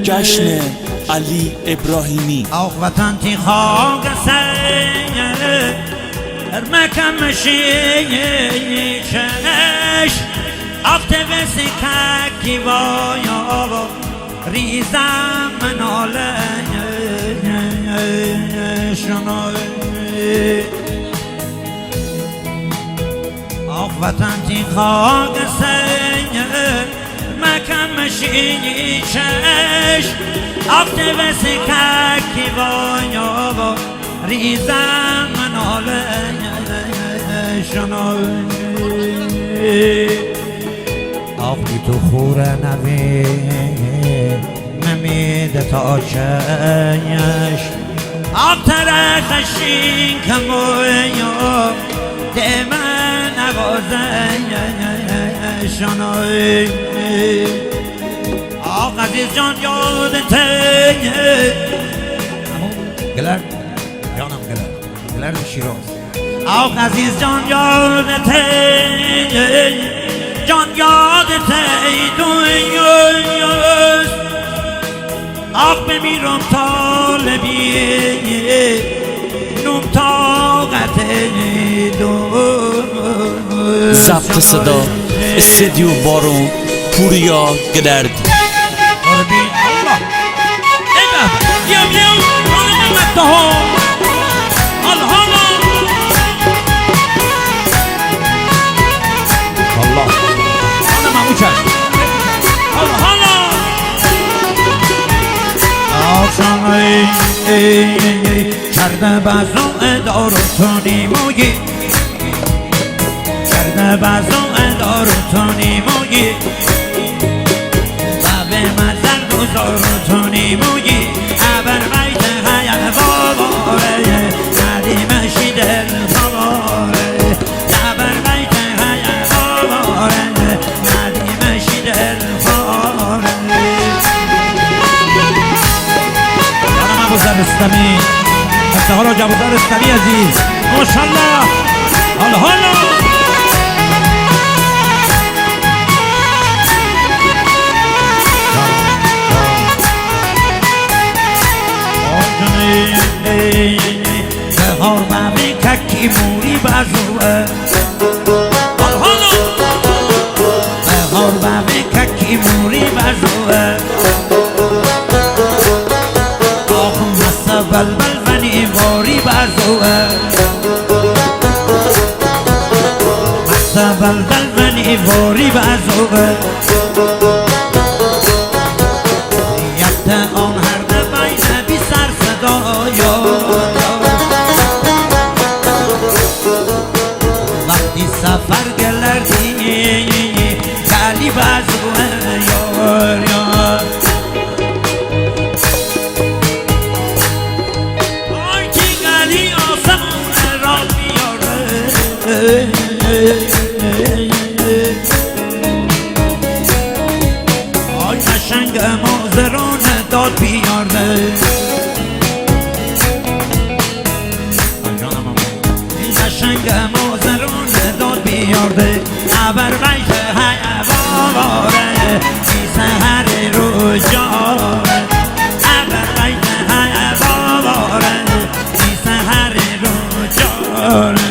جشن علی ابراهیمی. Auch vatan ti خاگسه ارمکم شیشش آخته وسی که بایا ریزم مناله شنوی آخ وطن تی خاگسه مکم شیشش آخته وسی که بایا ریزم مناله شنوی آخ بی تو خوره نوی نمیده تا چش آخ تره خشین کمویا ده من نوازه شنوی آخ عزیز جان یادته گلر جانم گلر شیراز آخ عزیز جان یادته جان یادته دنیاست آخ بمیرم طالبی نوم طاقت ضبط صدا استدیو بارون پوریا گلرد. کرده بازو ادارو تونی موگی کرده بازو ادارو تونی موگی بابه مزر گذارو تونی موگی ابر بیت خیل باباره ندیمشی دل باباره ابر بیت خیل باباره ندیمشی دل باباره رستمی افتخار آج ابوذر رستمی عزیز ماشاءالله حالا بهار بمی ککی موری بزوه بهار بمی ککی موری بزوه بلبل منی واری بازوه مست بلبل منی واری بازوه یکت آن هر بین بی سر صدایا وقتی سفر گلردی گلی بازوه یار آی قشنگ مازرون داد بیارده این قشنگ مازرون داد بیارده ابر بیت حیواره بی سهر رو جاره ابر بیت حیواره بی سهر رو جاره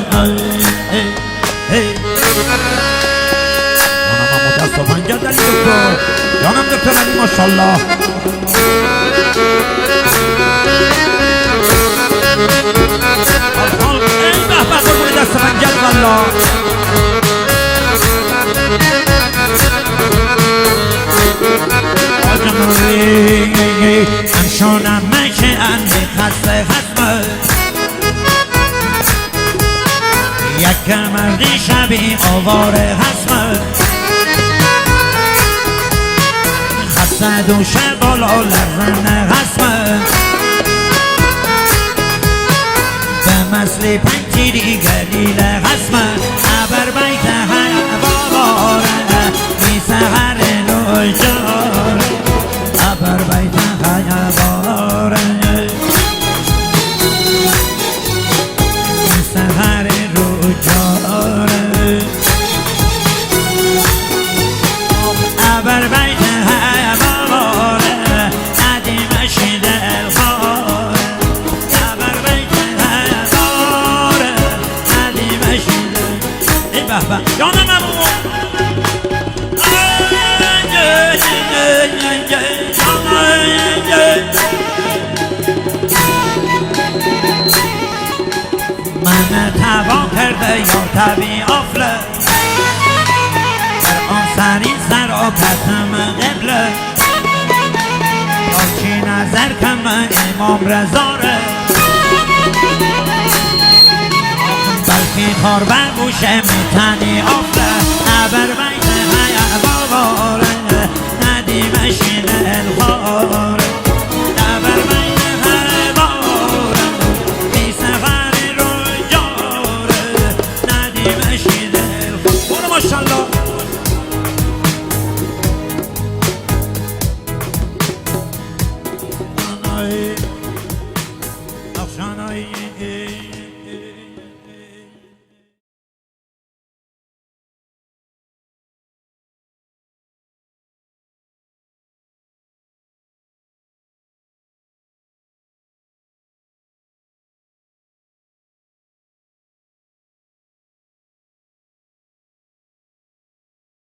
جانم دکتر جانم دکتر علی ماشاءالله ای به به قربون دست منجد والله همشانم مکه اندی خسته خسمه یک مردی شبی آواره خسمه خسته دوشه بالا لرزنه خسمه به مثل پنجیری گلیل خسمه ابر بیت حیواره بی سهر نوجاره ابر بیت حیواره بی سهر نوجاره به به جانم امو من توان کرده یا طبیع افله در آن سری سر و کتم قبله تا چی نظر کم امام رزاره بلکه خار بر گوشه میتنی